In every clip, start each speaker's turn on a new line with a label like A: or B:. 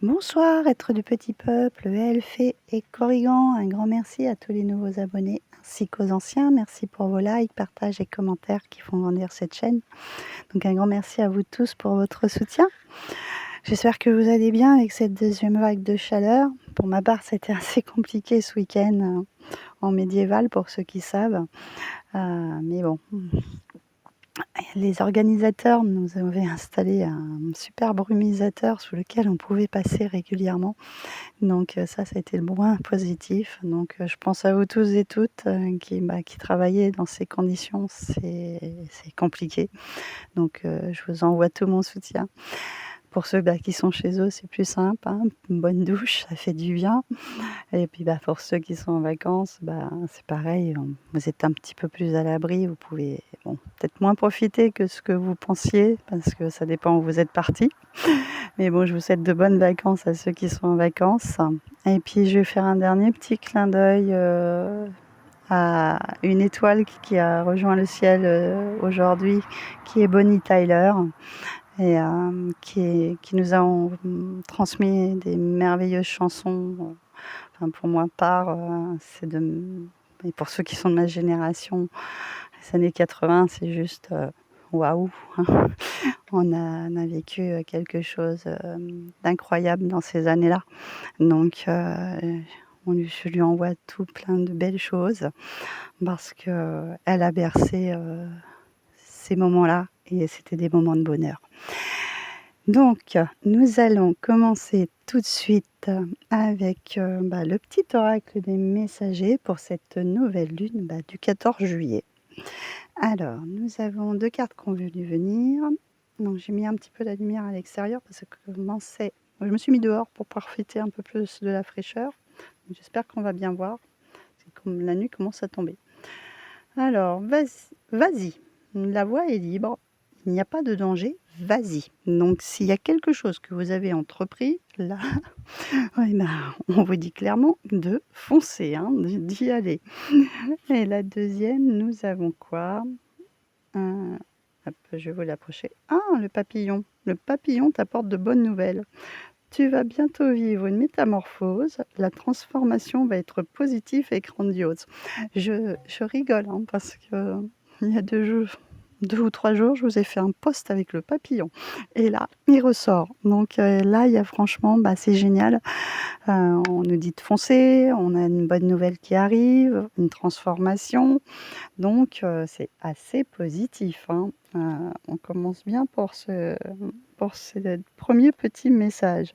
A: Bonsoir, êtres du petit peuple, elfes et corrigans. Un grand merci à tous les nouveaux abonnés ainsi qu'aux anciens. Merci pour vos likes, partages et commentaires qui font grandir cette chaîne. Donc un grand merci à vous tous pour votre soutien. J'espère que vous allez bien avec cette deuxième vague de chaleur. Pour ma part, c'était assez compliqué ce week-end en médiéval pour ceux qui savent. Mais bon, les organisateurs nous avaient installé un super brumisateur sous lequel on pouvait passer régulièrement. Donc ça a été le point positif. Donc je pense à vous tous et toutes qui travaillez dans ces conditions, c'est compliqué. Donc je vous envoie tout mon soutien. Pour ceux qui sont chez eux, c'est plus simple, hein. Une bonne douche, ça fait du bien. Et puis pour ceux qui sont en vacances, c'est pareil, vous êtes un petit peu plus à l'abri, vous pouvez peut-être moins profiter que ce que vous pensiez, parce que ça dépend où vous êtes partis. Mais bon, je vous souhaite de bonnes vacances à ceux qui sont en vacances. Et puis je vais faire un dernier petit clin d'œil à une étoile qui a rejoint le ciel aujourd'hui, qui est Bonnie Tyler, et qui nous a transmis des merveilleuses chansons. Enfin, pour ma part, et pour ceux qui sont de ma génération, les années 80, c'est juste waouh! On a vécu quelque chose d'incroyable dans ces années-là. Donc, je lui envoie tout plein de belles choses parce qu'elle a bercé ces moments-là et c'était des moments de bonheur. Donc, nous allons commencer tout de suite avec le petit oracle des messagers pour cette nouvelle lune du 14 juillet. Alors, nous avons 2 cartes qui ont voulu venir. Donc, j'ai mis un petit peu la lumière à l'extérieur parce que je me suis mis dehors pour profiter un peu plus de la fraîcheur. J'espère qu'on va bien voir. C'est comme la nuit commence à tomber. Alors, vas-y. La voie est libre. Il n'y a pas de danger. Vas-y. Donc, s'il y a quelque chose que vous avez entrepris, là, on vous dit clairement de foncer, d'y aller. Et la deuxième, nous avons quoi ? Hop, je vais vous l'approcher. Ah, le papillon. Le papillon t'apporte de bonnes nouvelles. Tu vas bientôt vivre une métamorphose. La transformation va être positive et grandiose. Je rigole parce que il y a 2 ou 3 jours, je vous ai fait un post avec le papillon. Et là, il ressort. Donc là, il y a franchement, c'est génial. On nous dit de foncer, on a une bonne nouvelle qui arrive, une transformation. Donc c'est assez positif, hein. On commence bien pour ce premier petit message.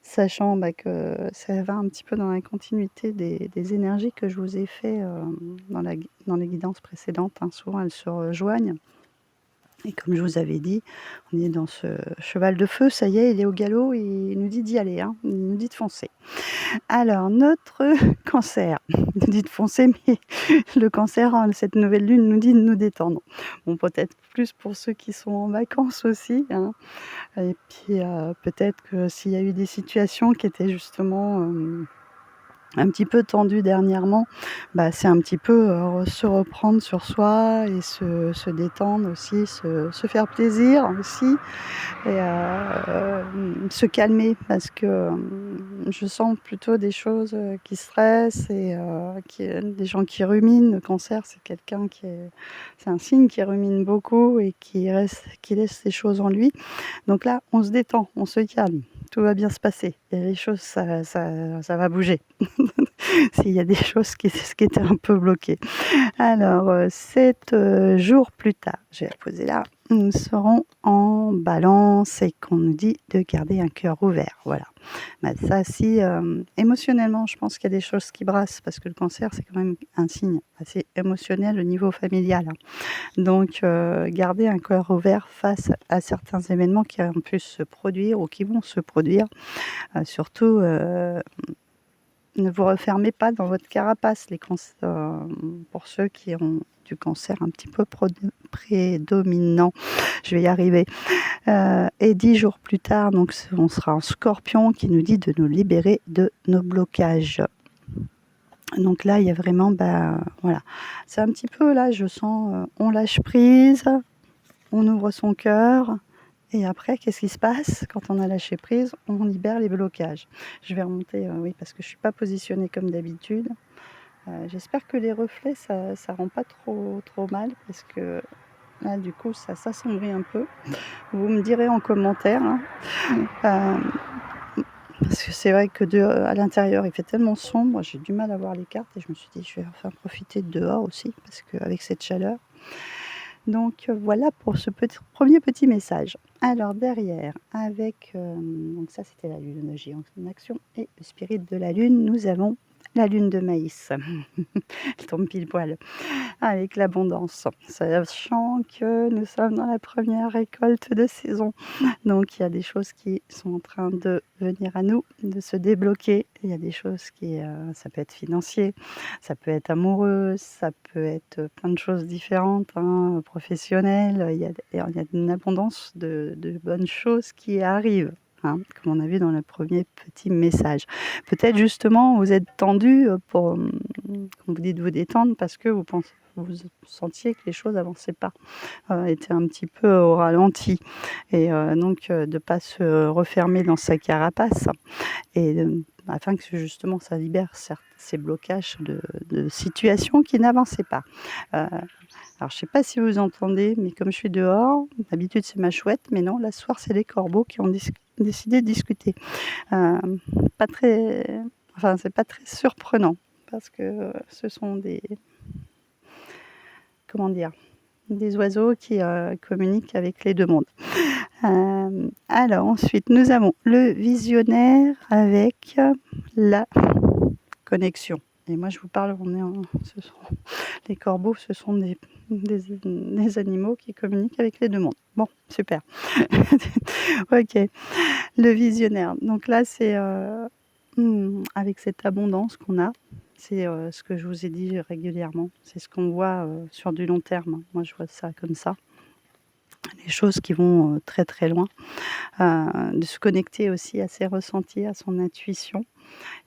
A: Sachant que ça va un petit peu dans la continuité des énergies que je vous ai fait dans les guidances précédentes, hein. Souvent elles se rejoignent. Et comme je vous avais dit, on est dans ce cheval de feu, ça y est, il est au galop, et il nous dit d'y aller, hein. Il nous dit de foncer. Alors, notre cancer, il nous dit de foncer, mais le cancer, cette nouvelle lune nous dit de nous détendre. Bon, peut-être plus pour ceux qui sont en vacances aussi, hein. Et puis, peut-être que s'il y a eu des situations qui étaient justement un petit peu tendues dernièrement, c'est un petit peu se reprendre sur soi et se détendre aussi, se faire plaisir aussi. Et se calmer parce que je sens plutôt des choses qui stressent et des gens qui ruminent. Le cancer, c'est un signe qui rumine beaucoup et qui laisse les choses en lui. Donc là, on se détend, on se calme, tout va bien se passer. Et les choses, ça va bouger. S'il y a des choses qui étaient un peu bloquées. Alors, 7 jours plus tard, je vais la poser là, nous serons en balance et qu'on nous dit de garder un cœur ouvert. Voilà. Ça, si émotionnellement, je pense qu'il y a des choses qui brassent parce que le cancer, c'est quand même un signe assez émotionnel au niveau familial, hein. Donc, garder un cœur ouvert face à certains événements qui ont pu se produire ou qui vont se produire. Surtout, ne vous refermez pas dans votre carapace, pour ceux qui ont du cancer un petit peu prédominant. Je vais y arriver. Et 10 jours plus tard, donc, on sera en Scorpion qui nous dit de nous libérer de nos blocages. Donc là, il y a vraiment, voilà. C'est un petit peu, là, je sens, on lâche prise, on ouvre son cœur Et après, qu'est-ce qui se passe? Quand on a lâché prise, on libère les blocages. Je vais remonter, oui, parce que je ne suis pas positionnée comme d'habitude. J'espère que les reflets, ça rend pas trop mal, parce que là, du coup, ça s'assombrit un peu. Vous me direz en commentaire, hein. Parce que c'est vrai que à l'intérieur, il fait tellement sombre, j'ai du mal à voir les cartes et je me suis dit: «Je vais faire profiter de dehors aussi», parce qu'avec cette chaleur. Donc voilà pour ce premier petit message. Alors derrière, avec, donc ça c'était la lune géante en action et le spirit de la lune, nous avons la lune de maïs. Elle tombe pile poil avec l'abondance, sachant que nous sommes dans la première récolte de saison. Donc il y a des choses qui sont en train de venir à nous, de se débloquer. Il y a des choses qui, ça peut être financier, ça peut être amoureux, ça peut être plein de choses différentes, hein, professionnelles. Il y a une abondance de bonnes choses qui arrivent, hein, comme on a vu dans le premier petit message. Peut-être justement vous êtes tendu, pour, comme vous dites, vous détendre parce que vous sentiez que les choses n'avançaient pas, étaient un petit peu au ralenti et donc de ne pas se refermer dans sa carapace et afin que justement ça libère ces blocages de situations qui n'avançaient pas. Alors je ne sais pas si vous entendez, mais comme je suis dehors, d'habitude c'est ma chouette, mais non, là ce soir c'est les corbeaux qui ont décidé de discuter. Pas très, enfin c'est pas très surprenant parce que ce sont comment dire? Des oiseaux qui, communiquent avec les 2 mondes. Alors ensuite, nous avons le visionnaire avec la connexion et moi je vous parle, ce sont les corbeaux, ce sont des animaux qui communiquent avec les 2 mondes. Bon, super. OK, le visionnaire. Donc là, c'est, avec cette abondance qu'on a, c'est, ce que je vous ai dit régulièrement, c'est ce qu'on voit, sur du long terme. Moi, je vois ça comme ça. Les choses qui vont, très, très loin, de se connecter aussi à ses ressentis, à son intuition.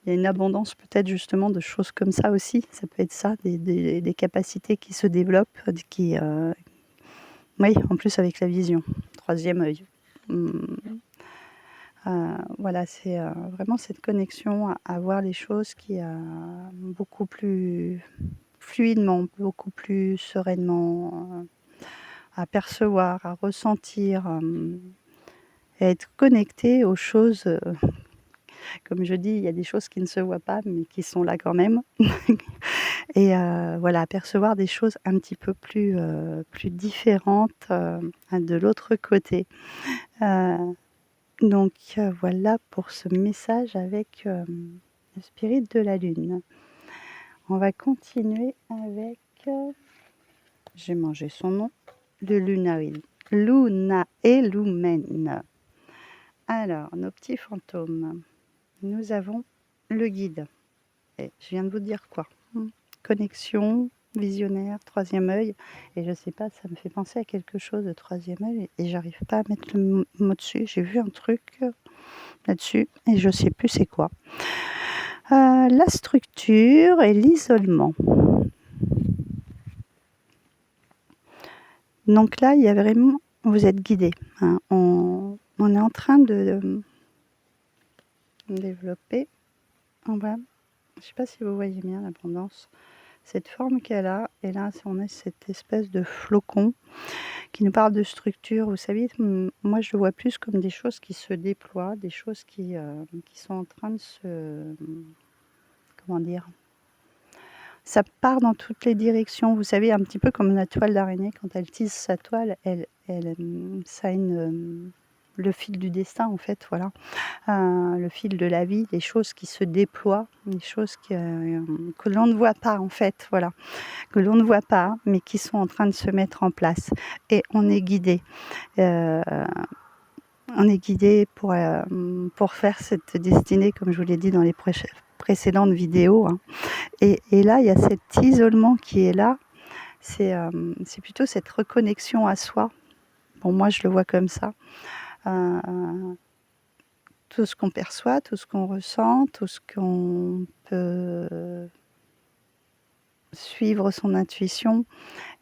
A: Il y a une abondance peut-être justement de choses comme ça aussi, ça peut être ça, des capacités qui se développent, qui, oui, en plus avec la vision, troisième œil. Mmh. Voilà, c'est, vraiment cette connexion à voir les choses qui, beaucoup plus fluidement, beaucoup plus sereinement, à percevoir, à ressentir, et à être connecté aux choses, comme je dis, il y a des choses qui ne se voient pas, mais qui sont là quand même. Et voilà, à percevoir des choses un petit peu plus différentes, de l'autre côté. Heu Donc voilà pour ce message avec, le spirit de la lune. On va continuer avec, j'ai mangé son nom, le Lunaïl. Luna et Lumen. Alors, nos petits fantômes. Nous avons le guide. Et je viens de vous dire quoi? Connexion, visionnaire, troisième œil. Et je sais pas, ça me fait penser à quelque chose de troisième œil et j'arrive pas à mettre le mot dessus. J'ai vu un truc là-dessus et je sais plus c'est quoi. La structure et l'isolement. Donc là, il y a vraiment, vous êtes guidé, hein. On est en train de développer. Je ne sais pas si vous voyez bien l'abondance. Cette forme qu'elle a, et là, on a cette espèce de flocon qui nous parle de structure. Vous savez, moi, je le vois plus comme des choses qui se déploient, des choses qui sont en train de se... Comment dire? Ça part dans toutes les directions. Vous savez, un petit peu comme la toile d'araignée, quand elle tisse sa toile, ça a le fil du destin, en fait, voilà. Le fil de la vie, des choses qui se déploient, des choses que l'on ne voit pas, en fait, voilà. Que l'on ne voit pas, mais qui sont en train de se mettre en place. Et on est guidé. Euh, on est guidé pour faire cette destinée, comme je vous l'ai dit dans les précédentes vidéos, hein. Et là, il y a cet isolement qui est là. C'est plutôt cette reconnexion à soi. Bon, moi, je le vois comme ça. Tout ce qu'on perçoit, tout ce qu'on ressent, tout ce qu'on peut suivre son intuition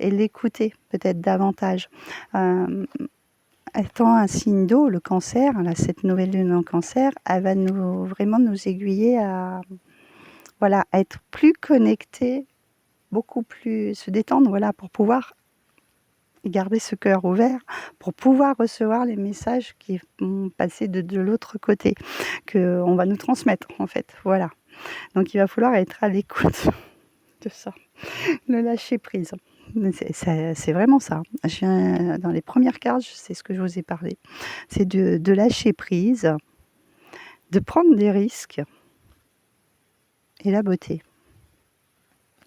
A: et l'écouter peut-être davantage. étant un signe d'eau, le Cancer, là, cette nouvelle lune en Cancer, elle va vraiment nous aiguiller à, voilà, à être plus connectés, beaucoup plus se détendre, voilà, pour pouvoir garder ce cœur ouvert, pour pouvoir recevoir les messages qui vont passer de l'autre côté, qu'on va nous transmettre, en fait, voilà. Donc il va falloir être à l'écoute de ça, le lâcher prise. C'est vraiment ça. Dans les premières cartes, c'est ce que je vous ai parlé. C'est de lâcher prise, de prendre des risques et la beauté.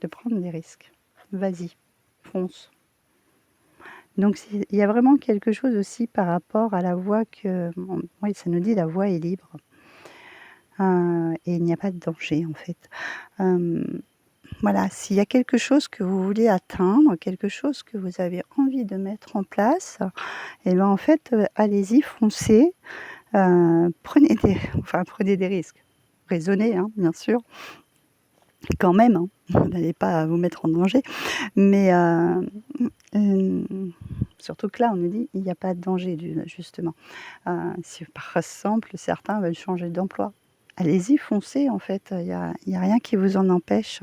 A: De prendre des risques. Vas-y, fonce. Donc il y a vraiment quelque chose aussi par rapport à la voix que... Oui, ça nous dit la voix est libre. Et il n'y a pas de danger en fait. Voilà, s'il y a quelque chose que vous voulez atteindre, quelque chose que vous avez envie de mettre en place, et bien en fait, allez-y, foncez, prenez des risques. Raisonnez, hein, bien sûr, quand même, hein, vous n'allez pas vous mettre en danger, mais surtout que là, on nous dit il n'y a pas de danger, justement. Si par exemple, certains veulent changer d'emploi, allez-y, foncez en fait, il y a rien qui vous en empêche.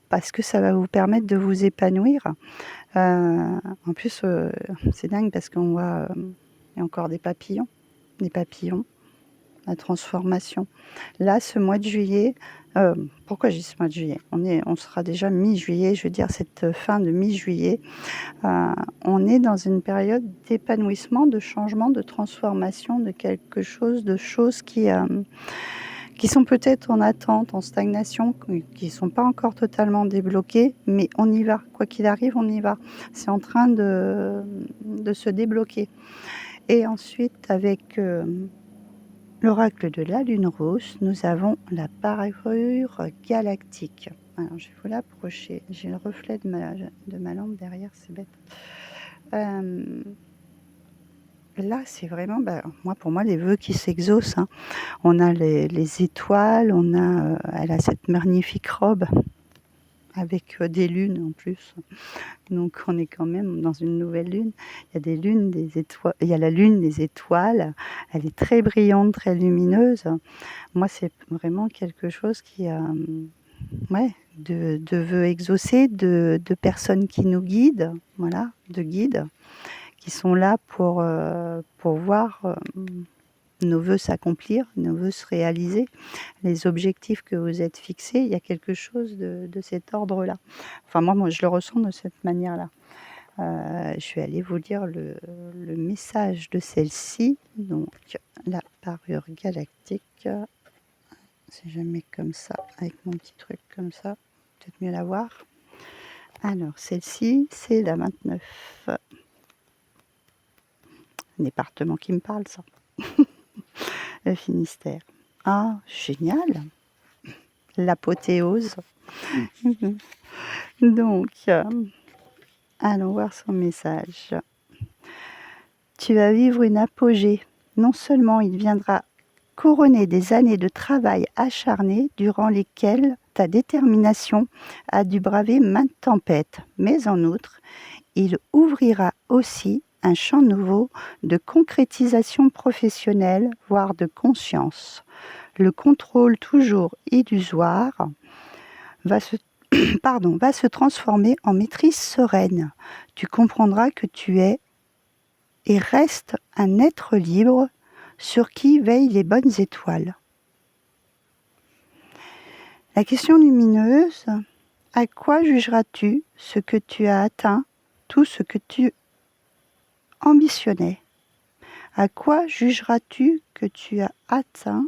A: Parce que ça va vous permettre de vous épanouir. En plus, c'est dingue parce qu'on voit, il y a encore des papillons, la transformation. Là, ce mois de juillet, pourquoi je dis ce mois de juillet? On sera déjà mi-juillet, je veux dire cette fin de mi-juillet. On est dans une période d'épanouissement, de changement, de transformation de quelque chose, de choses qui sont peut-être en attente, en stagnation, qui ne sont pas encore totalement débloquées, mais on y va. Quoi qu'il arrive, on y va. C'est en train de se débloquer. Et ensuite, avec l'oracle de la lune rousse, nous avons la parure galactique. Alors, je vais vous l'approcher. J'ai le reflet de ma lampe derrière, c'est bête. Là, c'est vraiment, pour moi, les vœux qui s'exaucent, hein. On a les étoiles, elle a cette magnifique robe avec des lunes en plus. Donc on est quand même dans une nouvelle lune. Il y a des lunes, des étoiles, il y a la lune, des étoiles. Elle est très brillante, très lumineuse. Moi, c'est vraiment quelque chose qui, de vœux exaucés, de personnes qui nous guident, voilà, de guides qui sont là pour voir nos vœux s'accomplir, nos vœux se réaliser, les objectifs que vous êtes fixés, il y a quelque chose de cet ordre-là. Enfin, moi, je le ressens de cette manière-là. Je vais aller vous lire le message de celle-ci. Donc, la parure galactique. Si je mets comme ça, avec mon petit truc comme ça, peut-être mieux la voir. Alors, celle-ci, c'est la 29. Un département qui me parle, ça. Le Finistère. Ah, génial! L'apothéose. Donc, allons voir son message. Tu vas vivre une apogée. Non seulement il viendra couronner des années de travail acharné durant lesquelles ta détermination a dû braver maintes tempêtes, mais en outre, il ouvrira aussi un champ nouveau de concrétisation professionnelle, voire de conscience. Le contrôle toujours illusoire va se transformer en maîtrise sereine. Tu comprendras que tu es et restes un être libre sur qui veillent les bonnes étoiles. La question lumineuse, à quoi jugeras-tu ce que tu as atteint, tout ce que tu ambitionnais? À quoi jugeras-tu que tu as atteint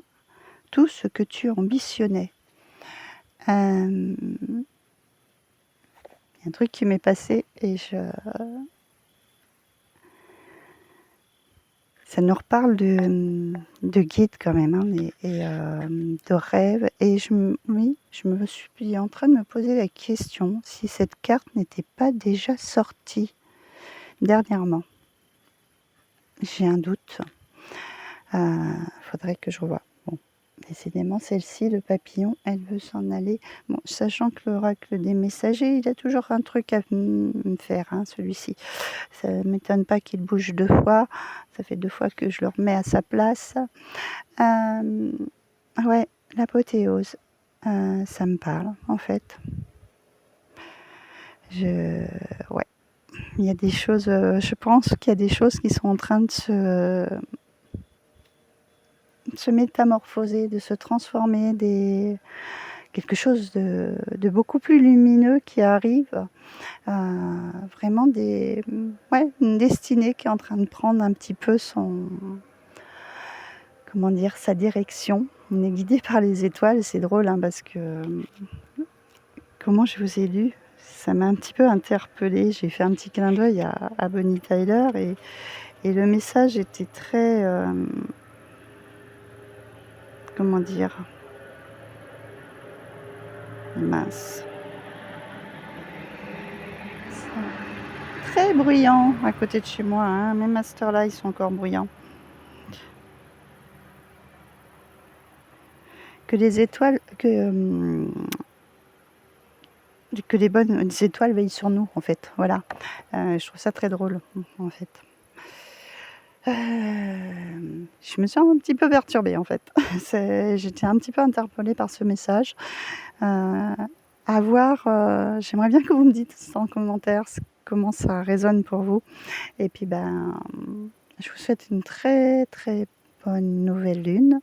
A: tout ce que tu ambitionnais? Il y a un truc qui m'est passé et ça nous reparle de guide quand même, hein, et de rêve. Et je me suis en train de me poser la question si cette carte n'était pas déjà sortie dernièrement. J'ai un doute. Faudrait que je revoie. Bon, Décidément, celle-ci, le papillon, elle veut s'en aller. Bon, sachant que l'oracle des messagers, il a toujours un truc à me faire, hein, celui-ci. Ça ne m'étonne pas qu'il bouge 2 fois. Ça fait 2 fois que je le remets à sa place. Ouais, l'apothéose, ça me parle, en fait. Ouais, il y a des choses, je pense qu'il y a des choses qui sont en train de se métamorphoser, de se transformer, quelque chose de beaucoup plus lumineux qui arrive, vraiment ouais, une destinée qui est en train de prendre un petit peu comment dire? Sa direction. On est guidé par les étoiles, c'est drôle, hein, parce que, comment je vous ai lu? Ça m'a un petit peu interpellée. J'ai fait un petit clin d'œil à Bonnie Tyler et le message était très, comment dire? Mince. Très bruyant à côté de chez moi, hein, même à cette heure-là, ils sont encore bruyants. Que les étoiles que les bonnes étoiles veillent sur nous, en fait, voilà. Je trouve ça très drôle, en fait. Je me sens un petit peu perturbée, en fait. J'étais un petit peu interpellée par ce message. À voir, j'aimerais bien que vous me dites en commentaire comment ça résonne pour vous et puis, ben, je vous souhaite une très, très bonne nouvelle lune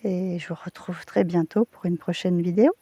A: et je vous retrouve très bientôt pour une prochaine vidéo.